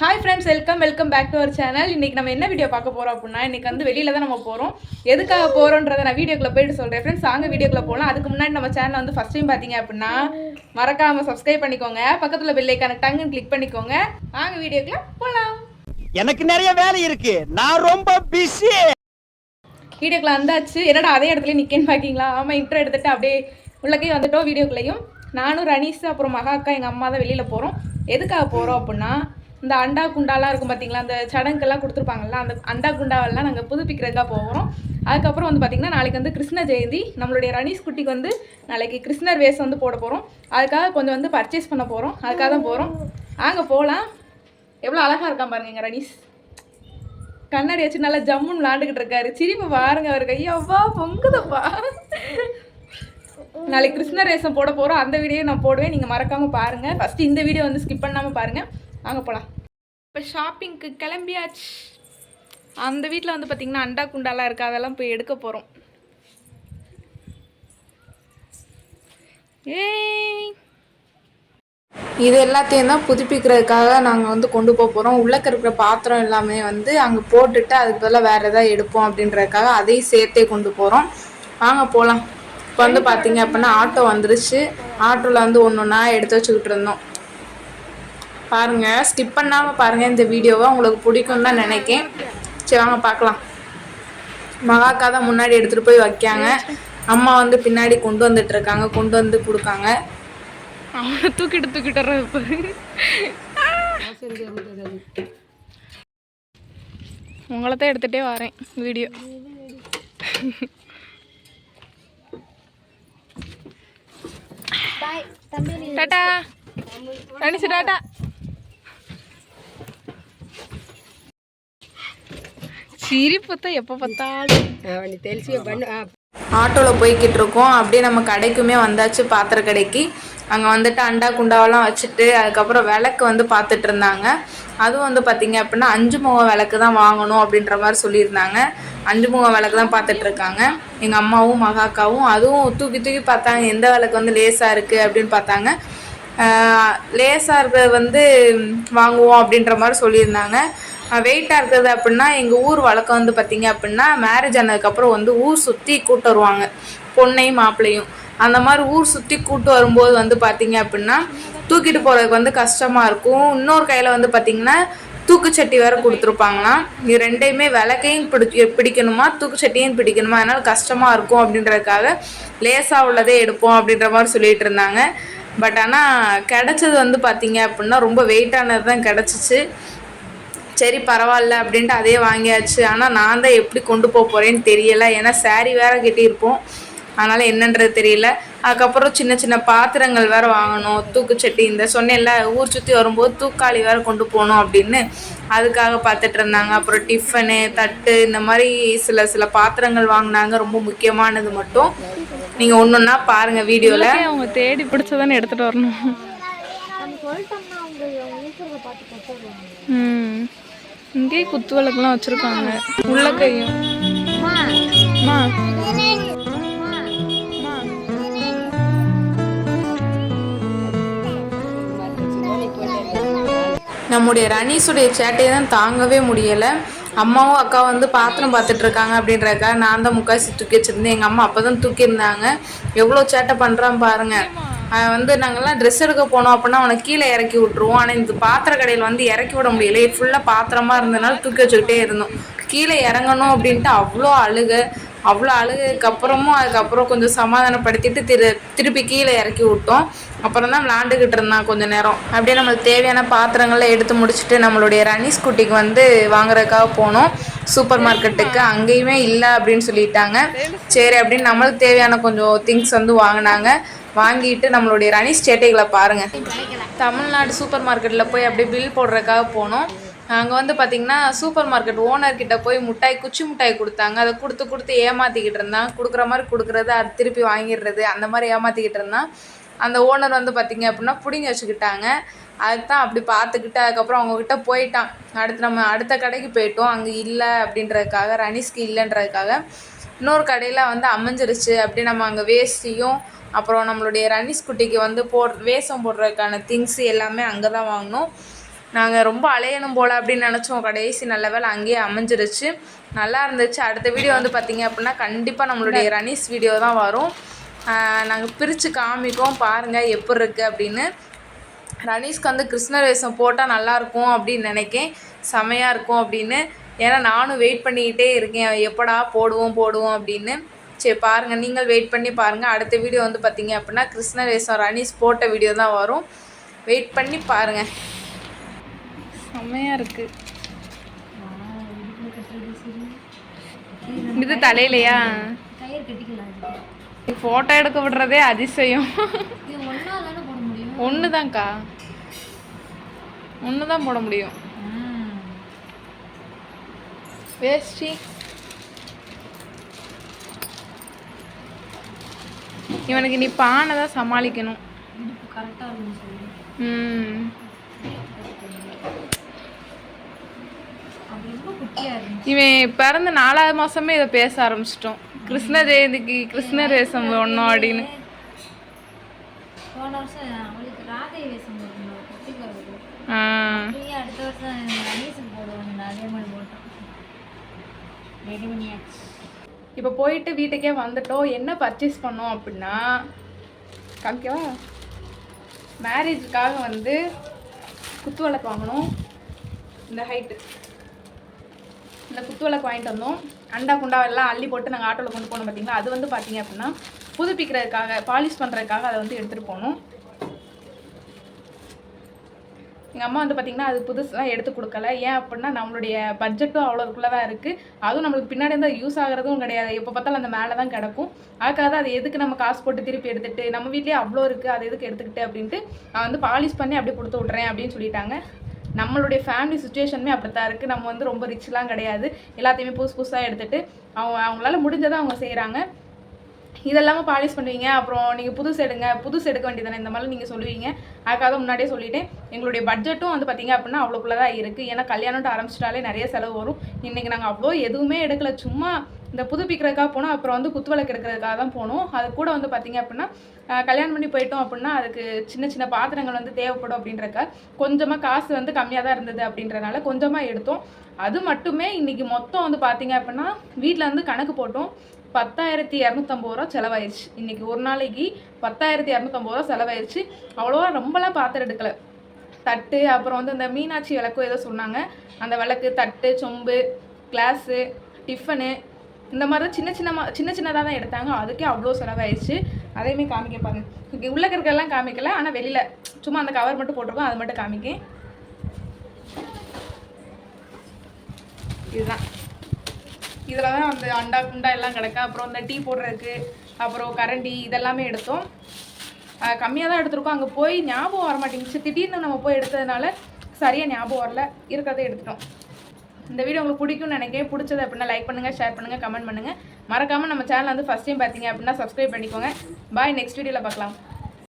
Hi friends, welcome back to our channel. இன்றைக்கி நம்ம என்ன வீடியோ பார்க்க போகிறோம் அப்படின்னா, இன்றைக்கி வந்து வெளியில் தான் நம்ம போகிறோம். எதுக்காக போகிறோன்றதை நான் வீடியோக்குள்ளே போயிட்டு சொல்கிறேன் ஃப்ரெண்ட்ஸ். வாங்க வீடியோக்குள்ளே போகலாம். அதுக்கு முன்னாடி நம்ம சேனல் வந்து ஃபஸ்ட் டைம் பார்த்தீங்க அப்படின்னா மறக்காமல் சப்ஸ்கிரைப் பண்ணிக்கோங்க. பக்கத்தில் பெல் ஐக்கான டங்குன்னு கிளிக் பண்ணிக்கோங்க. வாங்க வீடியோக்குள்ளே போகலாம். எனக்கு நிறைய வேலை இருக்கு, நான் ரொம்ப பிஸி. வீடியோக்குள்ளே வந்தாச்சு. என்னடா அதே இடத்துல நிற்கேன்னு பார்க்கிங்களா? ஆமாம், இன்ட்ரோ எடுத்துகிட்டு அப்படியே உள்ளக்கே வந்துட்டோம். வீடியோக்குள்ளேயும் நானும் ரனீஸ் அப்புறம் மகா அக்கா எங்கள் அம்மா தான் வெளியில் போகிறோம். எதுக்காக போகிறோம் அப்படின்னா, இந்த அண்டா குண்டாலாம் இருக்கும் பார்த்தீங்களா, அந்த சடங்குக்கெல்லாம் கொடுத்துருப்பாங்கல்ல, அந்த அண்டா குண்டாவெல்லாம் நாங்கள் புதுப்பிக்கிறதுக்காக போகிறோம். அதுக்கப்புறம் வந்து பார்த்திங்கன்னா நாளைக்கு வந்து கிருஷ்ண ஜெயந்தி. நம்மளுடைய ரனீஸ் குட்டிக்கு வந்து நாளைக்கு கிருஷ்ணர் வேஷம் வந்து போட போகிறோம். அதுக்காக கொஞ்சம் வந்து பர்ச்சேஸ் பண்ண போகிறோம். அதுக்காக தான் போகிறோம். அங்கே போகலாம். எவ்வளோ அழகாக இருக்கான் பாருங்க எங்கள் ரனீஸ். கண்ணாடி வச்சு நல்லா ஜம்முன்னு விளாண்டுக்கிட்டு இருக்காரு. சிரிப்பு பாருங்க அவர் கையாவா பொங்குதப்பா. நாளைக்கு கிருஷ்ணர் வேஷம் போட போகிறோம். அந்த வீடியோ நான் போடுவேன், நீங்கள் மறக்காமல் பாருங்கள். ஃபஸ்ட்டு இந்த வீடியோ வந்து ஸ்கிப் பண்ணாமல் பாருங்கள். வாங்க போகலாம். இப்போ ஷாப்பிங்க்கு கிளம்பியாச்சு. அந்த வீட்டில் வந்து பார்த்திங்கன்னா அண்டா குண்டாலாம் இருக்குது, அதெல்லாம் போய் எடுக்க போகிறோம். இது எல்லாத்தையும் தான் புதுப்பிக்கிறதுக்காக நாங்கள் வந்து கொண்டு போக போகிறோம். உள்ளே இருக்கிற பாத்திரம் எல்லாமே வந்து அங்கே போட்டுட்டு அதுக்கு பதிலாக வேறு எதாவது எடுப்போம் அப்படின்றதுக்காக அதையும் சேர்த்தே கொண்டு போகிறோம். வாங்க போகலாம். இப்போ வந்து பார்த்திங்க அப்படின்னா ஆட்டோ வந்துருச்சு. ஆட்டோவில் வந்து ஒன்று ஒன்றா எடுத்து வச்சுக்கிட்டு இருந்தோம். பாருங்கள், ஸ்கிப் பண்ணாமல் பாருங்கள் இந்த வீடியோவை, உங்களுக்கு பிடிக்கும் தான் நினைக்கேன். சரி வாங்க பார்க்கலாம். மகாக்கா தான் முன்னாடி எடுத்துகிட்டு போய் வைக்காங்க. அம்மா வந்து பின்னாடி கொண்டு வந்துட்டுருக்காங்க, கொண்டு வந்து கொடுக்காங்க. அவனை தூக்கிட்டு உங்களை தான் எடுத்துகிட்டே வரேன் வீடியோ. டாட்டா கணிச்சு, டாட்டா. சிரிப்பு எப்போ பார்த்தாலும். ஆட்டோவில் போய்கிட்டு இருக்கோம். அப்படியே நம்ம கடைக்குமே வந்தாச்சு, பாத்திர கடைக்கு. அங்கே வந்துட்டு அண்டா குண்டாவெல்லாம் வச்சுட்டு அதுக்கப்புறம் விளக்கு வந்து பார்த்துட்டு இருந்தாங்க. அதுவும் வந்து பார்த்திங்க அப்படின்னா 5 முகம் விளக்கு தான் வாங்கணும் அப்படின்ற மாதிரி சொல்லியிருந்தாங்க. 5 முகம் விளக்கு தான் பார்த்துட்ருக்காங்க எங்கள் அம்மாவும் மகாக்காவும். அதுவும் தூக்கி பார்த்தாங்க எந்த விளக்கு வந்து லேசாக இருக்குது அப்படின்னு பார்த்தாங்க. லேசாக இருக்கிறது வந்து வாங்குவோம் அப்படின்ற மாதிரி சொல்லியிருந்தாங்க. வெயிட்டாக இருக்கிறது அப்படின்னா எங்கள் ஊர் வழக்கம் வந்து பார்த்திங்க அப்படின்னா மேரேஜ் ஆனதுக்கப்புறம் வந்து ஊர் சுற்றி கூட்டு வருவாங்க, பொண்ணையும் மாப்பிள்ளையும். அந்த மாதிரி ஊர் சுற்றி கூட்டு வரும்போது வந்து பார்த்திங்க அப்படின்னா தூக்கிட்டு போகிறதுக்கு வந்து கஷ்டமாக இருக்கும். இன்னொரு கையில் வந்து பார்த்திங்கன்னா தூக்குச்சட்டி வேறு கொடுத்துருப்பாங்களாம். இது ரெண்டையுமே விளக்கையும் பிடிக்கணுமா, தூக்குச்சட்டியும் பிடிக்கணுமா, அதனால் கஷ்டமாக இருக்கும் அப்படின்றதுக்காக லேசாக உள்ளதே எடுப்போம் அப்படின்ற மாதிரி சொல்லிகிட்டு இருந்தாங்க. பட் ஆனால் கிடச்சது வந்து பார்த்திங்க அப்படின்னா ரொம்ப வெயிட்டானது தான் கிடச்சிச்சு. சரி பரவாயில்ல அப்படின்ட்டு அதே வாங்கியாச்சு. ஆனால் நான் தான் எப்படி கொண்டு போக போகிறேன்னு தெரியலை. ஏன்னா சாரீ வேறு கட்டியிருப்போம், அதனால் என்னன்றது தெரியல. அதுக்கப்புறம் சின்ன பாத்திரங்கள் வேறு வாங்கணும். தூக்குச்சட்டி இந்த சொன்னேன்ல, ஊர் சுற்றி வரும்போது தூக்காளி வேறு கொண்டு போகணும் அப்படின்னு அதுக்காக பார்த்துட்டு இருந்தாங்க. அப்புறம் டிஃபனு, தட்டு, இந்த மாதிரி சில பாத்திரங்கள் வாங்கினாங்க. ரொம்ப முக்கியமானது மட்டும் நீங்கள் ஒன்று ஒன்றா பாருங்கள் வீடியோவில். அவங்க தேடி பிடிச்சதானே எடுத்துகிட்டு வரணும். இங்கே குத்து விளக்குலாம் வச்சுருக்காங்க. உள்ள கையும் நம்முடைய ரனீஸுடைய சேட்டையை தான் தாங்கவே முடியலை. அம்மாவும் அக்கா வந்து பாத்திரம் பார்த்துட்ருக்காங்க அப்படின்றக்காக நான் தான் முக்காசி தூக்கி வச்சுருந்தேன். எங்கள் அம்மா அப்போ தான் தூக்கியிருந்தாங்க. எவ்வளோ சேட்டை பண்ணுறான் பாருங்கள். வந்து நாங்கள்லாம் ட்ரெஸ் எடுக்க போனோம் அப்படின்னா அவனை கீழே இறக்கி விட்ருவோம். ஆனால் இந்த பாத்திர கடையில் வந்து இறக்கி விட முடியலை. ஃபுல்லாக பாத்திரமாக இருந்ததுனால தூக்கி வச்சுக்கிட்டே இருந்தோம். கீழே இறங்கணும் அப்படின்ட்டு அவ்வளோ அழுகைக்கப்புறமும் அதுக்கப்புறம் கொஞ்சம் சமாதானப்படுத்திட்டு திருப்பி கீழே இறக்கி விட்டோம். அப்புறம் தான் விளாண்டுக்கிட்டு இருந்தான் கொஞ்சம் நேரம். அப்படியே நம்மளுக்கு தேவையான பாத்திரங்களை எடுத்து முடிச்சுட்டு நம்மளுடைய ரனீஸ் குட்டிக்கு வந்து வாங்குறதுக்காக போனோம் சூப்பர் மார்க்கெட்டுக்கு. அங்கேயுமே இல்லை அப்படின்னு சொல்லிட்டாங்க. சரி அப்படின்னு நம்மளுக்கு தேவையான கொஞ்சம் திங்ஸ் வந்து வாங்கினாங்க. வாங்கிட்டு நம்மளுடைய ரனீஸ் சேட்டைகளை பாருங்கள். தமிழ்நாடு சூப்பர் மார்க்கெட்டில் போய் அப்படியே பில் போடுறதுக்காக போனோம். அங்கே வந்து பார்த்திங்கன்னா சூப்பர் மார்க்கெட் ஓனர்கிட்ட போய் குச்சி மிட்டாய் கொடுத்தாங்க. அதை கொடுத்து ஏமாற்றிக்கிட்டு இருந்தான். கொடுக்குற மாதிரி கொடுக்குறது, அது திருப்பி வாங்கிடுறது, அந்த மாதிரி ஏமாற்றிக்கிட்டு இருந்தான். அந்த ஓனர் வந்து பார்த்திங்க அப்படின்னா பிடிங்கி வச்சுக்கிட்டாங்க. அதுக்கு தான் அப்படி பார்த்துக்கிட்டு அதுக்கப்புறம் அவங்கக்கிட்ட போயிட்டான். நம்ம அடுத்த கடைக்கு போயிட்டோம். அங்கே இல்லை அப்படின்றதுக்காக, ரனீஸ்க்கு இல்லைன்றதுக்காக இன்னொரு கடையில் வந்து அமைஞ்சிருச்சு. அப்படி நம்ம அங்கே வேஷ்டியும் அப்புறம் நம்மளுடைய ரனீஸ் குட்டிக்கு வந்து வேஷம் போடுறதுக்கான திங்ஸ் எல்லாமே அங்கே தான் வாங்கினோம். நாங்கள் ரொம்ப அலையணும் போல் அப்படின்னு நினச்சோம். கடைசி நல்ல வேளை அங்கேயே அமைஞ்சிருச்சு. நல்லா இருந்துச்சு. அடுத்த வீடியோ வந்து பார்த்திங்க அப்படின்னா கண்டிப்பாக நம்மளுடைய ரனீஸ் வீடியோ தான் வரும். நாங்கள் பிரித்து காமிக்கோம் பாருங்கள் எப்படி இருக்குது அப்படின்னு. ரனீஸ்க்கு வந்து கிருஷ்ணர் வேஷம் போட்டால் நல்லாயிருக்கும் அப்படின்னு நினைக்கேன். செமையாக இருக்கும் அப்படின்னு. ஏன்னா நானும் வெயிட் பண்ணிக்கிட்டே இருக்கேன் எப்படா போடுவோம் அப்படின்னு. சரி பாருங்கள், நீங்கள் வெயிட் பண்ணி பாருங்கள். அடுத்த வீடியோ வந்து பார்த்திங்க அப்படின்னா கிருஷ்ணர் வேஷம் ரனீஸ் போட்ட வீடியோ தான் வரும். வெயிட் பண்ணி பாருங்கள். செம்மையாக இருக்குது. இது தலையிலையா ஃபோட்டோ எடுக்க விடுறதே அதிசயம். ஒன்று தான்க்கா, ஒன்று தான் போட முடியும். வேஷ்டி இவனுக்கு நீ பானை தான் சமாளிக்கணும். இவன் பிறந்த 4வது மாதமே இதை பேச ஆரம்பிச்சிட்டோம். கிருஷ்ண ஜெயந்திக்கு கிருஷ்ணர் வேஷம் ஒன்றும் அப்படின்னு. இப்போ போயிட்டு வீட்டுக்கே வந்துட்டோம். என்ன பர்ச்சேஸ் பண்ணோம் அப்படின்னா காமிக்கவா, மேரேஜுக்காக வந்து குத்து விளக்கு வாங்கணும். இந்த ஹைட்டு இந்த குத்து விளக்கு வாங்கிட்டு வந்தோம். அண்டா குண்டா எல்லாம் அள்ளி போட்டு நாங்கள் ஆட்டோவில் கொண்டு போனோம் பார்த்தீங்களா. அது வந்து பார்த்தீங்க அப்படின்னா புதுப்பிக்கிறதுக்காக, பாலிஷ் பண்ணுறதுக்காக அதை வந்து எடுத்துகிட்டு போகணும். எங்கள் அம்மா வந்து பார்த்திங்கன்னா அது புதுசாக எடுத்து கொடுக்கல. ஏன் அப்படின்னா நம்மளுடைய பட்ஜெட்டும் அவ்வளோக்குள்ளே தான் இருக்குது. அதுவும் நம்மளுக்கு பின்னாடி இருந்தால் யூஸ் ஆகிறதும் கிடையாது. எப்போ பார்த்தாலும் அந்த மேலே தான் கிடக்கும். அதுக்காக தான் அது எதுக்கு நம்ம காசு போட்டு திருப்பி எடுத்துகிட்டு, நம்ம வீட்லேயே அவ்வளோ இருக்குது அது எதுக்கு எடுத்துக்கிட்டு அப்படின்ட்டு நான் வந்து பாலிஷ் பண்ணி அப்படியே கொடுத்து விட்றேன் அப்படின்னு சொல்லிட்டாங்க. நம்மளுடைய ஃபேமிலி சுச்சுவேஷனுமே அப்படி தான் இருக்குது. நம்ம வந்து ரொம்ப ரிச்லாம் கிடையாது. எல்லாத்தையுமே புதுசாக எடுத்துகிட்டு அவங்களால முடிஞ்சதை அவங்க செய்கிறாங்க. இதெல்லாமல் பாலிஷ் பண்ணுவீங்க, அப்புறம் நீங்கள் புதுசு எடுக்க வேண்டியதானே இந்த மாதிரி நீங்கள் சொல்லுவீங்க. அதுக்காக முன்னாடியே சொல்லிட்டேன். எங்களுடைய பட்ஜெட்டும் வந்து பார்த்திங்க அப்படின்னா அவ்வளோக்குள்ளே தான் இருக்குது. ஏன்னா கல்யாணம்ட்டு ஆரம்பிச்சிட்டாலே நிறைய செலவு வரும். இன்றைக்கி நாங்கள் அவ்வளோ எதுவுமே எடுக்கலை. சும்மா இந்த புதுப்பிக்கிறதுக்காக போனோம், அப்புறம் வந்து குத்து விளக்கு எடுக்கிறதுக்காக தான் போனோம். அது கூட வந்து பார்த்திங்க அப்படின்னா கல்யாணம் பண்ணி போயிட்டோம் அப்படின்னா அதுக்கு சின்ன சின்ன பாத்திரங்கள் வந்து தேவைப்படும் அப்படின்றக்கா கொஞ்சமாக காசு வந்து கம்மியாக தான் இருந்தது அப்படின்றனால கொஞ்சமாக எடுத்தோம். அது மட்டுமே இன்றைக்கி மொத்தம் வந்து பார்த்திங்க அப்படின்னா வீட்டில் வந்து கணக்கு போட்டோம். 10,250 ரூபா செலவாயிருச்சு. இன்றைக்கி ஒரு நாளைக்கு 10,250 ரூபா செலவாயிருச்சு. அவ்வளோவா ரொம்பலாம் பாத்திரம் எடுக்கலை. தட்டு, அப்புறம் வந்து இந்த மீனாட்சி விளக்கு ஏதோ சொன்னாங்க, அந்த விளக்கு, தட்டு, சொம்பு, கிளாஸு, டிஃபனு, இந்த மாதிரி தான் சின்ன சின்னதாக தான் எடுத்தாங்க. அதுக்கே அவ்வளோ செலவாயிடுச்சு. அதையுமே காமிக்க பாருங்க. இங்கே உள்ள இருக்கிறதெல்லாம் காமிக்கல, ஆனால் வெளியில் சும்மா அந்த கவர் மட்டும் போட்டிருக்கோம், அது மட்டும் காமிக்கேன். இதுதான், இதில் தான் அந்த அண்டா குண்டா எல்லாம் கிடக்கு. அப்புறம் இந்த டீ போடுறதுக்கு, அப்புறம் கரண்டி, இதெல்லாமே எடுத்தோம். கம்மியாக தான் எடுத்துருக்கோம். அங்கே போய் ஞாபகம் வர மாட்டேங்குச்சு. திடீர்னு நம்ம போய் எடுத்ததுனால சரியாக ஞாபகம் வரல, இருக்கிறத எடுத்துட்டோம். இந்த வீடியோ உங்களுக்கு பிடிக்கும்னு நினைக்கிறேன். பிடிச்சது அப்படின்னா லைக் பண்ணுங்கள், ஷேர் பண்ணுங்கள், கமெண்ட் பண்ணுங்கள். மறக்காமல் நம்ம சேனல் வந்து ஃபஸ்ட் டைம் பார்த்தீங்க அப்படின்னா சப்ஸ்கிரைப் பண்ணிக்கோங்க. பாய், நெக்ஸ்ட் வீடியோவில் பார்க்கலாம்.